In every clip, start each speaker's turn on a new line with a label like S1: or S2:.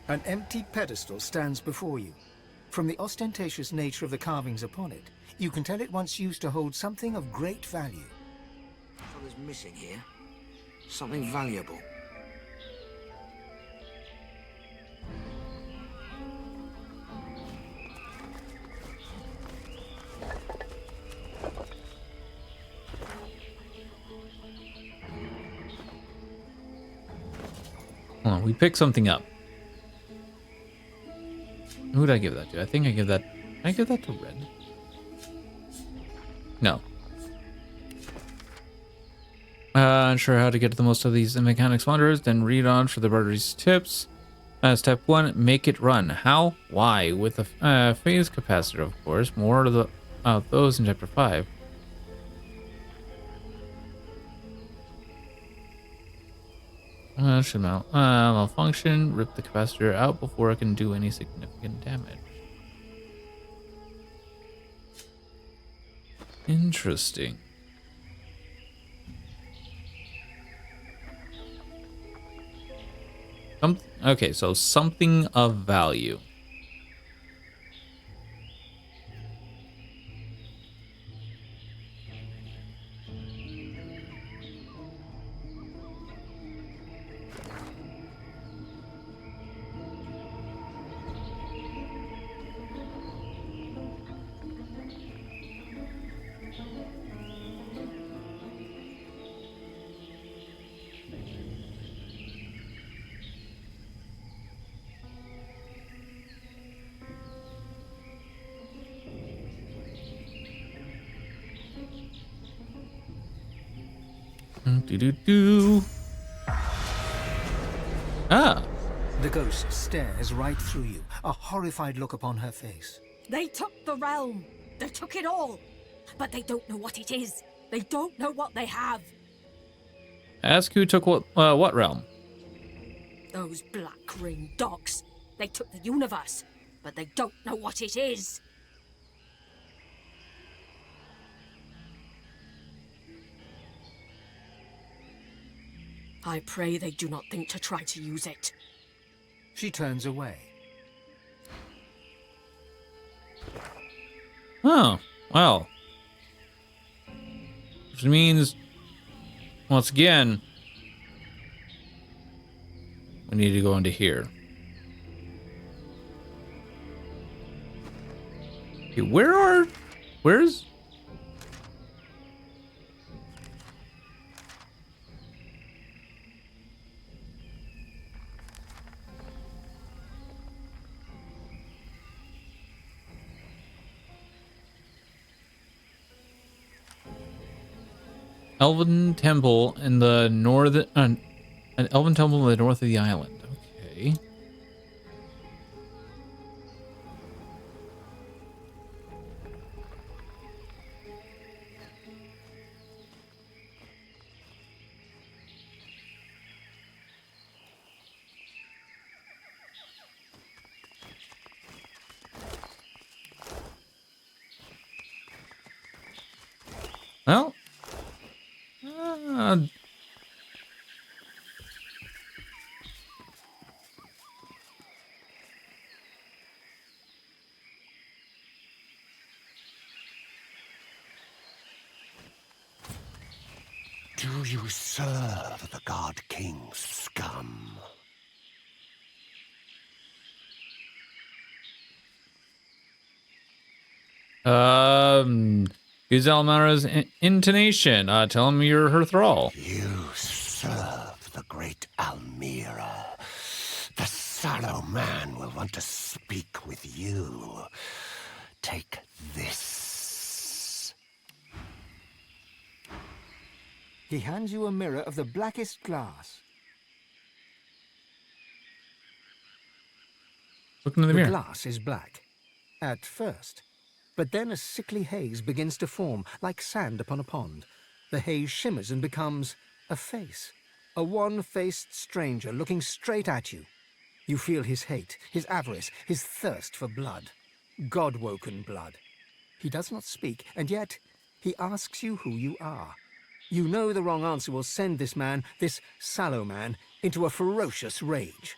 S1: An empty pedestal stands before you. From the ostentatious nature of the carvings upon it, you can tell it once used to hold something of great value.
S2: Something's missing here. Something valuable.
S3: Hold on, we picked something up. Who would I give that to? I think I give that... Can I give that to Red? No. Unsure how to get the most of these mechanics wonders, then read on for the battery's tips. Step 1, make it run. How? Why? With a phase capacitor, of course. More of those in chapter 5. Should malfunction. Rip the capacitor out before it can do any significant damage. Interesting. Okay, so something of value. Do. Ah.
S1: The ghost stares right through you, a horrified look upon her face.
S4: They took the realm. They took it all. But they don't know what it is. They don't know what they have.
S3: Ask who took what realm?
S4: Those black ring dogs. They took the universe, but they don't know what it is. I pray they do not think to try to use it.
S1: She turns away.
S3: Oh, well. Which means, once again, we need to go into here. Okay, where's... Elven temple in the north, an elven temple in the north of the island. Okay. Well.
S5: Do you serve the God King's scum?
S3: Use Almara's intonation. Tell him you're her thrall.
S5: You serve the great Almira. The sallow man will want to speak with you. Take this.
S1: He hands you a mirror of the blackest glass.
S3: Look into the mirror.
S1: The glass is black. At first. But then a sickly haze begins to form, like sand upon a pond. The haze shimmers and becomes a face. A wan-faced stranger looking straight at you. You feel his hate, his avarice, his thirst for blood. God-woken blood. He does not speak, and yet he asks you who you are. You know the wrong answer will send this man, this sallow man, into a ferocious rage.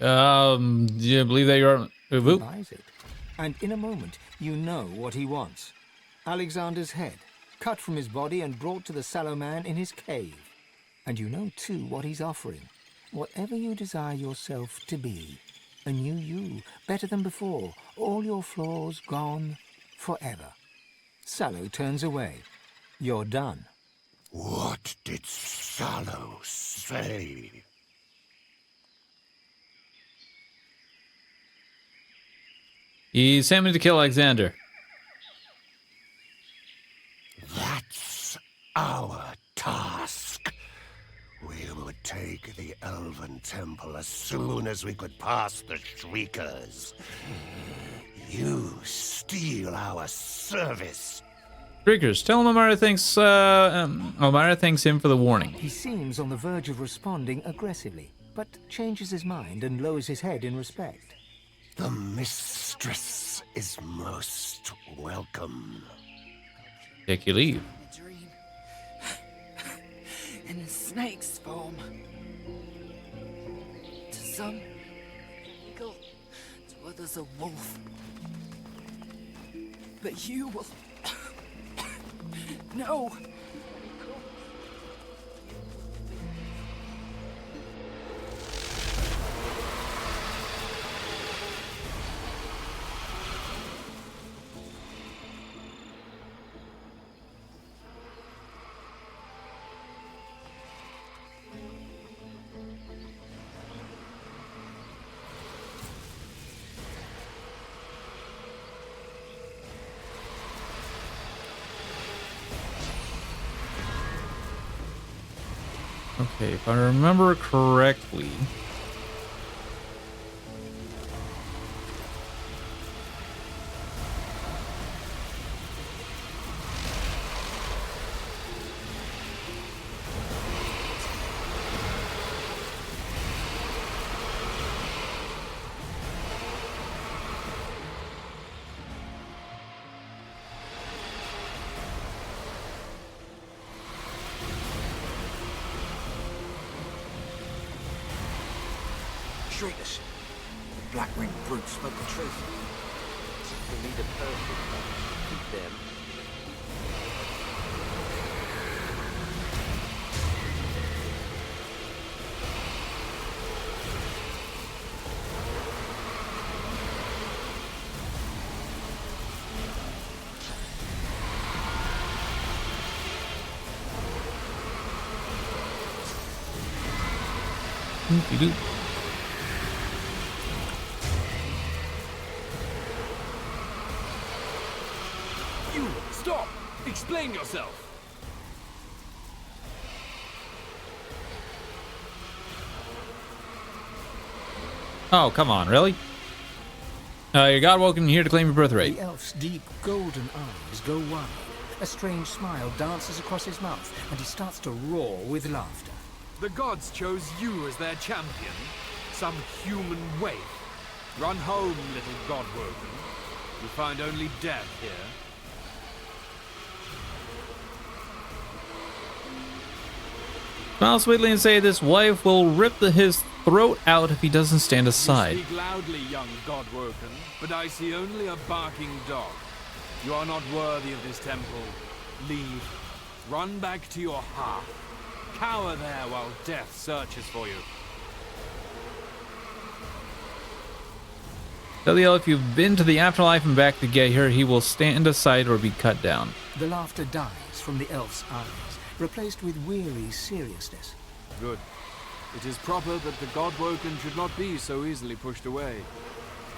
S3: Do you believe that you're
S1: He
S3: Ubu?
S1: buys it. And in a moment, you know what he wants. Alexander's head, cut from his body and brought to the sallow man in his cave. And you know, too, what he's offering. Whatever you desire yourself to be. A new you, better than before. All your flaws gone forever. Sallow turns away. You're done.
S5: What did Sallow say?
S3: He sent me to kill Alexander.
S5: That's our task. We would take the Elven Temple as soon as we could pass the Shriekers. You steal our service.
S3: Triggers, tell him Omara thanks him for the warning.
S1: He seems on the verge of responding aggressively, but changes his mind and lowers his head in respect.
S5: The mistress is most welcome.
S3: Take your leave.
S6: A dream. In a snake's form. To some, eagle. To others, a wolf. But you will... No!
S3: Okay, if I remember correctly.
S2: Shriekers. The Black Ring brutes spoke the truth. We need a perfect match. Keep them.
S3: You do.
S7: You stop! Explain yourself!
S3: Oh, come on, really? Your god woken here to claim your birthright.
S1: The elf's deep golden eyes go wide. A strange smile dances across his mouth, and he starts to roar with laughter.
S7: The gods chose you as their champion. Some human waif. Run home, little godwoken. You find only death here.
S3: Smile sweetly and say this wife will rip his throat out if he doesn't stand aside.
S7: You speak loudly, young godwoken, but I see only a barking dog. You are not worthy of this temple. Leave. Run back to your hearth. Cower there while death searches for you.
S3: Tell the elf if you've been to the afterlife and back to get here, he will stand aside or be cut down.
S1: The laughter dies from the elf's eyes, replaced with weary seriousness.
S7: Good. It is proper that the godwoken should not be so easily pushed away.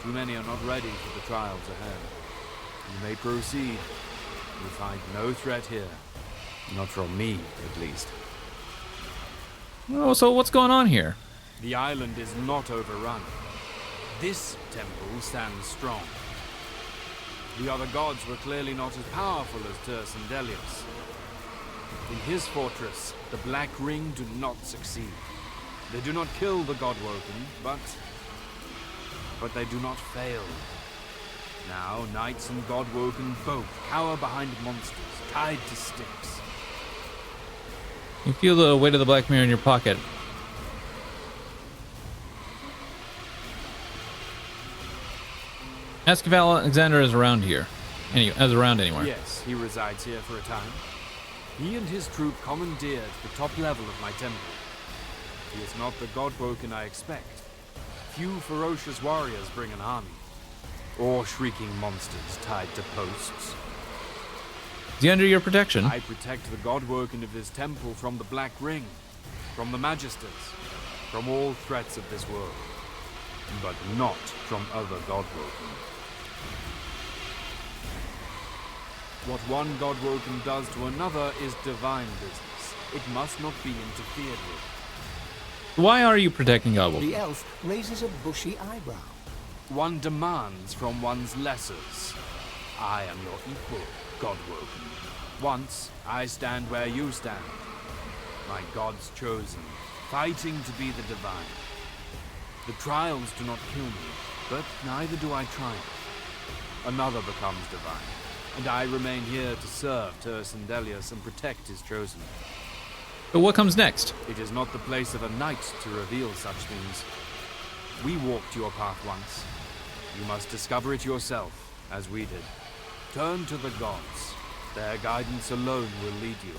S7: Too many are not ready for the trials ahead. You may proceed. You find no threat here. Not from me, at least.
S3: Oh, so what's going on here?
S7: The island is not overrun. This temple stands strong. The other gods were clearly not as powerful as Turs and Delius. In his fortress, the Black Ring do not succeed. They do not kill the godwoken, but they do not fail. Now, knights and godwoken both cower behind monsters, tied to sticks.
S3: You feel the weight of the black mirror in your pocket. Ask if Alexander is around here. Around anywhere.
S7: Yes, he resides here for a time. He and his troop commandeered the top level of my temple. He is not the god-broken I expect. Few ferocious warriors bring an army, or shrieking monsters tied to posts.
S3: Is he under your protection?
S7: I protect the god-woken of this temple from the Black Ring, from the Magisters, from all threats of this world, but not from other god-woken. What one god-woken does to another is divine business. It must not be interfered with.
S3: Why are you protecting Godwoken?
S1: The elf raises a bushy eyebrow.
S7: One demands from one's lessers. I am your equal, God-woken. Once, I stand where you stand. My gods chosen, fighting to be the divine. The trials do not kill me, but neither do I triumph. Another becomes divine, and I remain here to serve Tersendelius and protect his chosen.
S3: But what comes next?
S7: It is not the place of a knight to reveal such things. We walked your path once. You must discover it yourself, as we did. Turn to the gods. Their guidance alone will lead you.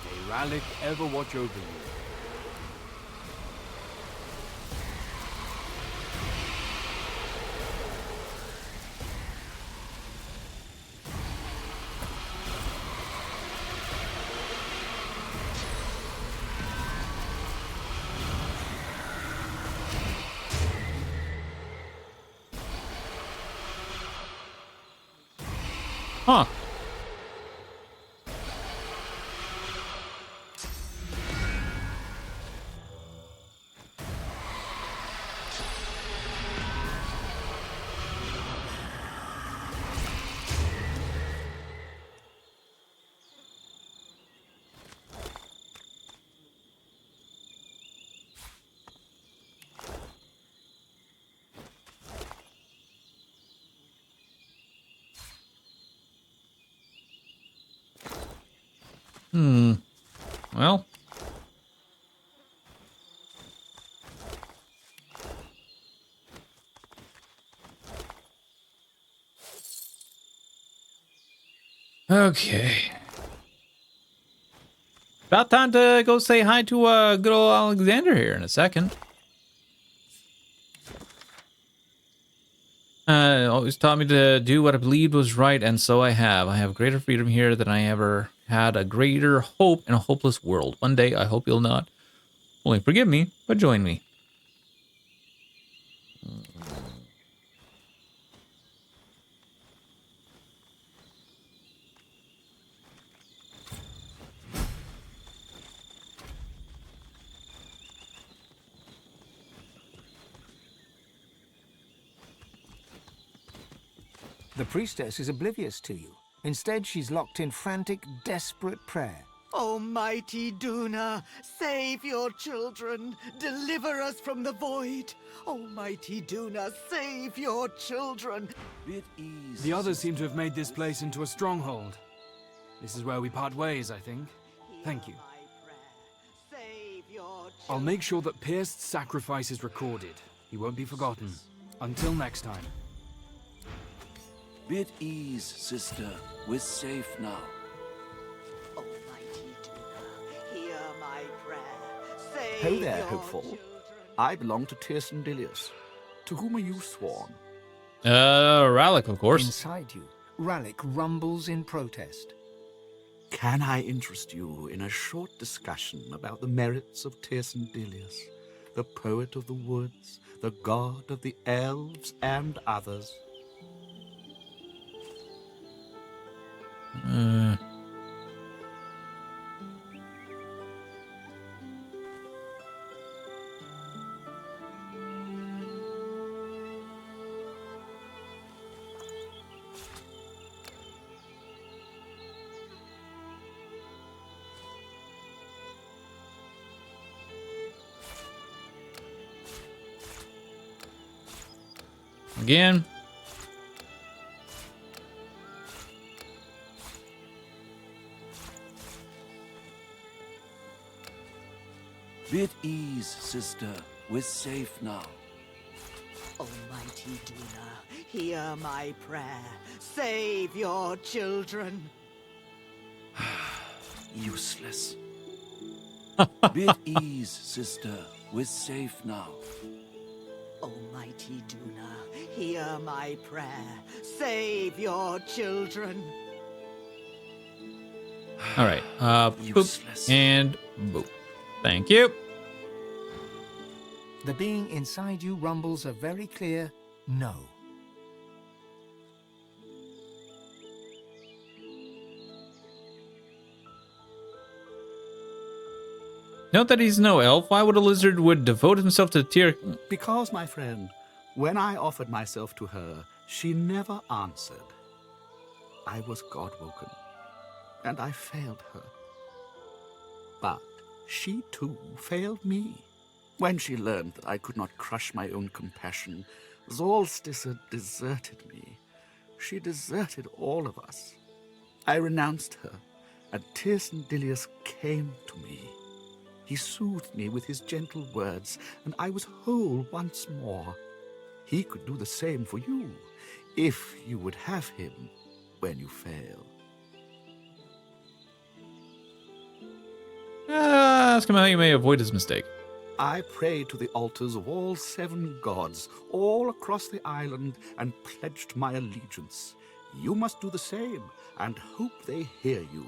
S7: May Rallick ever watch over you.
S3: Huh. Well. Okay. About time to go say hi to good old Alexander here in a second. Always taught me to do what I believed was right, and so I have. I have greater freedom here than I ever had, a greater hope in a hopeless world. One day, I hope you'll not only forgive me, but join me.
S1: The priestess is oblivious to you. Instead, she's locked in frantic, desperate prayer.
S6: Almighty Duna, save your children. Deliver us from the void. Almighty Duna, save your children.
S7: The others seem to have made this place into a stronghold. This is where we part ways, I think. Thank you. I'll make sure that Pierce's sacrifice is recorded. He won't be forgotten. Until next time.
S2: Be at ease, sister. We're safe now.
S6: Almighty Duna, hear my prayer. Save
S8: Ho there,
S6: your
S8: hopeful.
S6: children.
S8: I belong to Tersendelius. To whom are you sworn?
S3: Rallick, of course.
S1: Inside you, Rallick rumbles in protest.
S8: Can I interest you in a short discussion about the merits of Tersendelius, the poet of the woods, the god of the elves, and others?
S3: Again.
S2: Be at ease, sister. We're safe now.
S6: Almighty Duna, hear my prayer. Save your children.
S2: Useless. Be at ease, sister. We're safe now.
S6: Almighty Duna, hear my prayer. Save your children.
S3: All right. Boop
S2: Useless.
S3: and boop. Thank you.
S1: The being inside you rumbles a very clear no.
S3: Note that he's no elf. Why would a lizard would devote himself to Tyr?
S8: Because, my friend, when I offered myself to her, she never answered. I was God-woken, and I failed her. But she, too, failed me. When she learned that I could not crush my own compassion, Zolstissa deserted me. She deserted all of us. I renounced her, and Tyrsendilius came to me. He soothed me with his gentle words, and I was whole once more. He could do the same for you, if you would have him when you fail.
S3: Ask him how you may avoid his mistake.
S8: I prayed to the altars of all 7 gods, all across the island, and pledged my allegiance. You must do the same, and hope they hear you.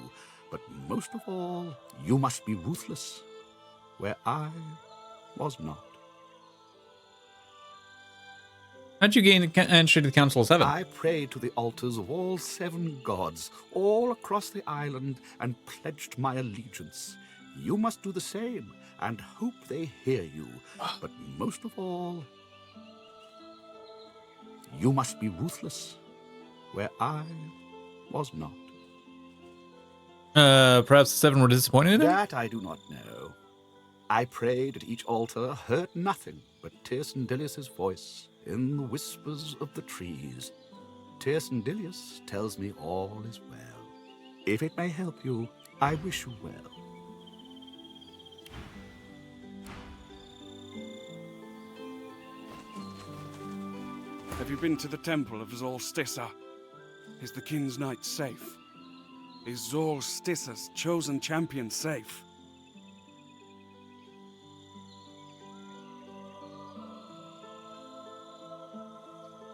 S8: But most of all, you must be ruthless, where I was not.
S3: How'd you gain entry to the Council of 7?
S8: I prayed to the altars of all 7 gods, all across the island, and pledged my allegiance. You must do the same, and hope they hear you. But most of all, you must be ruthless, where I was not.
S3: Perhaps the 7 were disappointed in him?
S8: That I do not know. I prayed at each altar, heard nothing but Tyrsendilius' voice in the whispers of the trees. Tyrsendilius tells me all is well. If it may help you, I wish you well.
S7: Have you been to the temple of Zolstissa? Is the King's Knight safe? Is Zolstissa's chosen champion safe?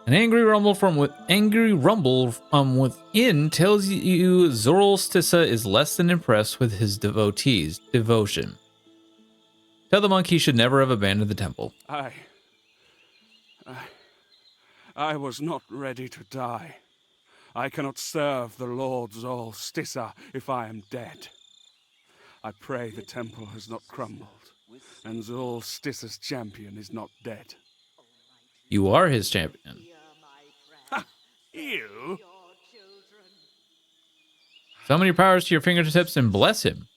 S3: An angry rumble from within tells you Zoroastissa is less than impressed with his devotees' devotion. Tell the monk he should never have abandoned the temple.
S7: I was not ready to die. I cannot serve the Lord Zolstissa if I am dead. I pray the temple has not crumbled, and Zolstissa's champion is not dead.
S3: You are his champion.
S7: You?
S3: Summon your powers to your fingertips and bless him.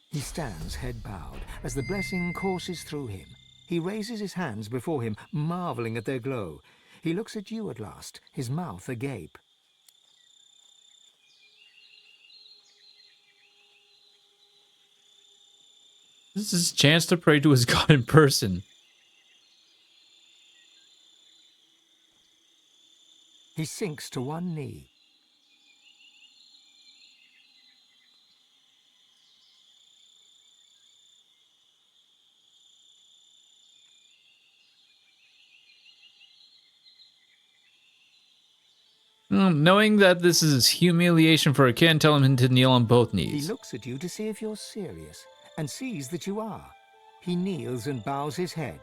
S1: He stands head bowed as the blessing courses through him. He raises his hands before him, marveling at their glow. He looks at you at last, his mouth agape.
S3: This is his chance to pray to his god in person.
S1: He sinks to one knee.
S3: Knowing that this is humiliation for a kid, tell him to kneel on both
S1: He
S3: knees.
S1: looks at you to see if you're serious, and sees that you are. He kneels and bows his head.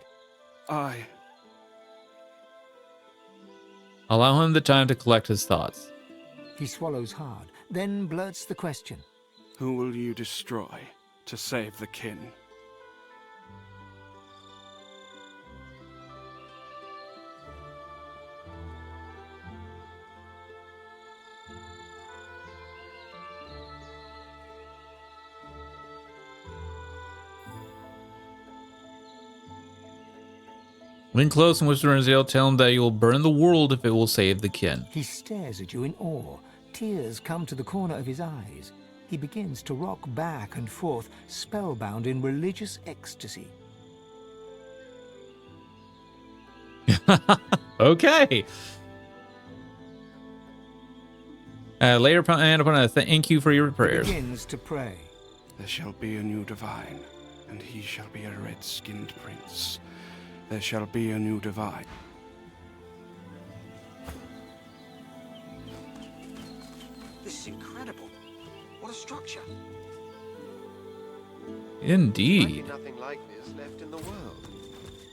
S3: Allow him the time to collect his thoughts.
S1: He swallows hard, then blurts the question.
S7: Who will you destroy to save the kin?
S3: Lean close and whisper in his ear, tell him that you will burn the world if it will save the kin.
S1: He stares at you in awe. Tears come to the corner of his eyes. He begins to rock back and forth, spellbound in religious ecstasy.
S3: Okay. Later, and upon a thank you for your prayers.
S1: Begins to pray.
S9: There shall be a new divine, and he shall be a red-skinned prince. There shall be a new divine.
S2: This is incredible. What a structure.
S3: Indeed.
S10: Nothing like this left in the world.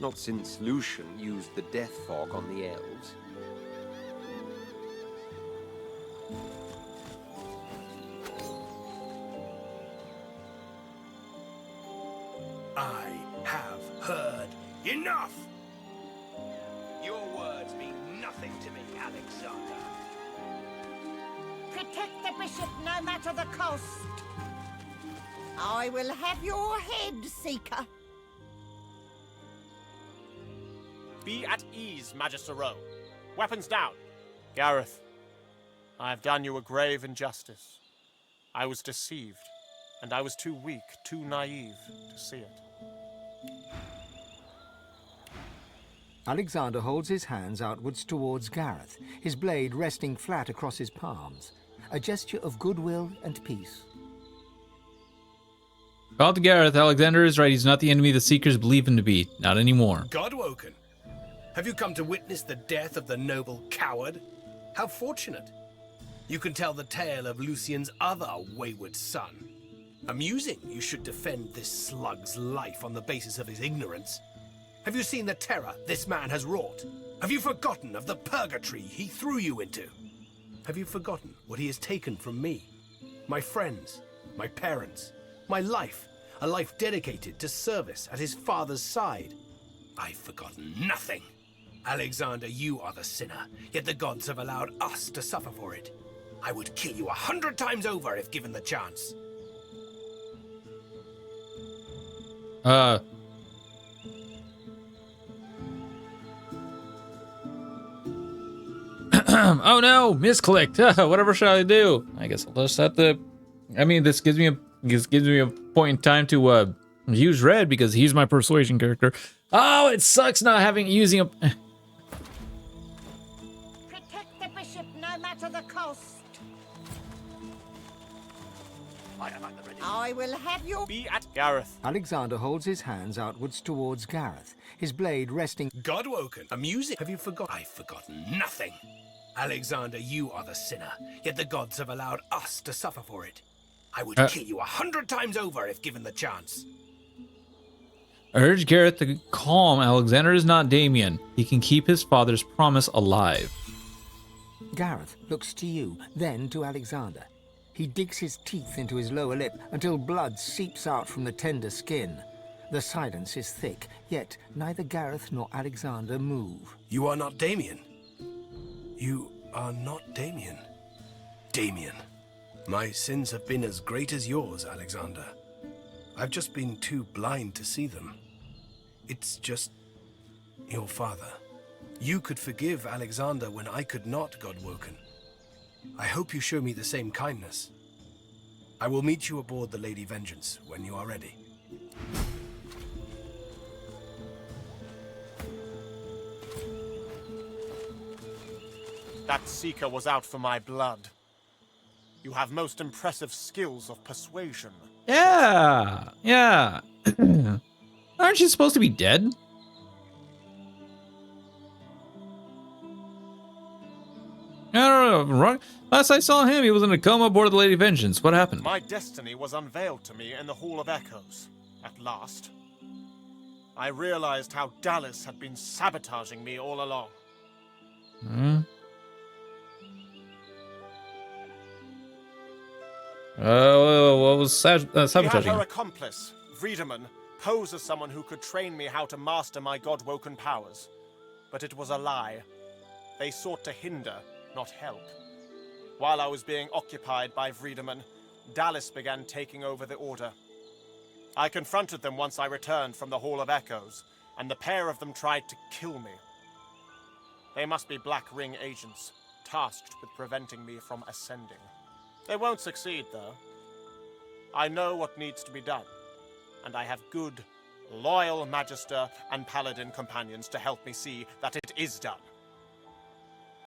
S10: Not since Lucian used the death fog on the elves.
S5: I have heard enough!
S11: Your words mean nothing to me, Alexander.
S6: Protect the bishop no matter the cost. I will have your head, Seeker.
S11: Be at ease, Magister Rowe. Weapons down. Gareth, I have done you a grave injustice. I was deceived, and I was too weak, too naive to see it.
S1: Alexander holds his hands outwards towards Gareth, his blade resting flat across his palms, a gesture of goodwill and peace.
S3: Call to Gareth. Alexander is right. He's not the enemy the Seekers believe him to be. Not anymore.
S5: Godwoken, have you come to witness the death of the noble coward? How fortunate. You can tell the tale of Lucian's other wayward son. Amusing you should defend this slug's life on the basis of his ignorance. Have you seen the terror this man has wrought? Have you forgotten of the purgatory he threw you into? Have you forgotten what he has taken from me? My friends, my parents, my life, a life dedicated to service at his father's side. I've forgotten nothing. Alexander, you are the sinner, yet the gods have allowed us to suffer for it. I would kill you 100 times over if given the chance.
S3: Oh no, misclicked. Whatever shall I do? I guess I'll just have to. I mean, this gives me a point in time to use red because he's my persuasion character. Oh, it sucks not using a.
S6: Protect the bishop no matter the cost.
S11: I am at the ready.
S6: I will have your...
S11: Be at Gareth.
S1: Alexander holds his hands outwards towards Gareth, his blade resting...
S5: Godwoken, amusing. Have you forgotten? I've forgotten nothing. Alexander, you are the sinner, yet the gods have allowed us to suffer for it. I would kill you 100 times over if given the chance.
S3: Urge Gareth to calm. Alexander is not Damien. He can keep his father's promise alive.
S1: Gareth looks to you, then to Alexander. He digs his teeth into his lower lip until blood seeps out from the tender skin. The silence is thick, yet neither Gareth nor Alexander move.
S5: You are not Damien. You are not Damien. Damien. My sins have been as great as yours, Alexander. I've just been too blind to see them. It's just... your father. You could forgive Alexander when I could not, Godwoken. I hope you show me the same kindness. I will meet you aboard the Lady Vengeance when you are ready.
S11: That Seeker was out for my blood. You have most impressive skills of persuasion.
S3: Yeah, yeah. Aren't you supposed to be dead? No, wrong. Last I saw him, he was in a coma aboard the Lady Vengeance. What happened?
S11: My destiny was unveiled to me in the Hall of Echoes, at last. I realized how Dallas had been sabotaging me all along.
S3: What was sabotaging?
S11: She had her accomplice, Vriedemann, pose as someone who could train me how to master my God-woken powers. But it was a lie. They sought to hinder, not help. While I was being occupied by Vriedemann, Dallas began taking over the Order. I confronted them once I returned from the Hall of Echoes, and the pair of them tried to kill me. They must be Black Ring agents, tasked with preventing me from ascending. They won't succeed, though. I know what needs to be done, and I have good, loyal Magister and Paladin companions to help me see that it is done.